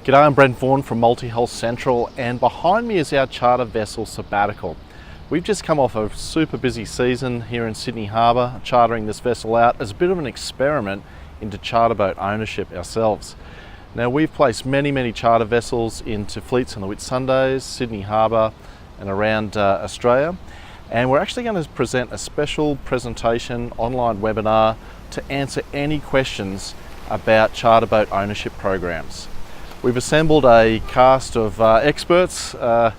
G'day, I'm Brent Vaughan from Multi-Hull Central, and behind me is our charter vessel sabbatical. We've just come off a super busy season here in Sydney Harbour, chartering this vessel out as a bit of an experiment into charter boat ownership ourselves. Now, we've placed many charter vessels into fleets on the Whitsundays, Sydney Harbour and around Australia, and we're actually going to present a special presentation online webinar to answer any questions about charter boat ownership programs. We've assembled a cast of experts, a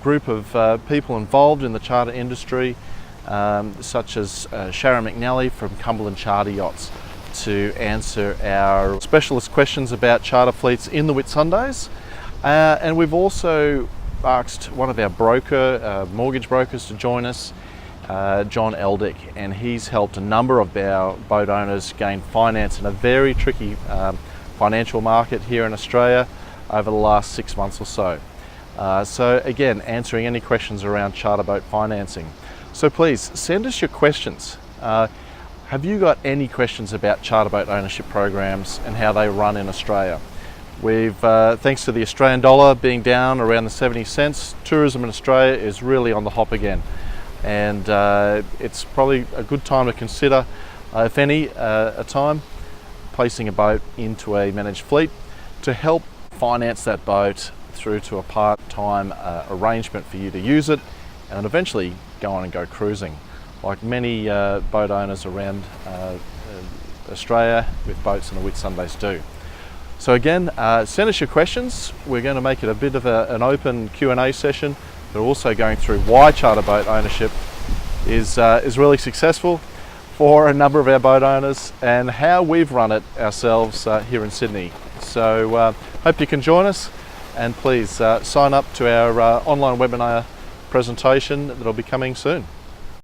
group of people involved in the charter industry, such as Sharon McNally from Cumberland Charter Yachts, to answer our specialist questions about charter fleets in the Whitsundays. And we've also asked one of our mortgage brokers to join us, John Eldick, and he's helped a number of our boat owners gain finance in a very tricky financial market here in Australia over the last 6 months or so. So again, answering any questions around charter boat financing. So please send us your questions. Have you got any questions about charter boat ownership programs and how they run in Australia? We've, thanks to the Australian dollar being down around the 70 cents, tourism in Australia is really on the hop again. And it's probably a good time to consider, if any, a time placing a boat into a managed fleet to help finance that boat through to a part-time arrangement for you to use it and eventually go on and go cruising, like many boat owners around Australia with boats in the Whitsundays do. So again, send us your questions. We're going to make it a bit of an open Q&A session, but also going through why charter boat ownership is really successful for a number of our boat owners and how we've run it ourselves here in Sydney. So hope you can join us, and please sign up to our online webinar presentation that'll be coming soon.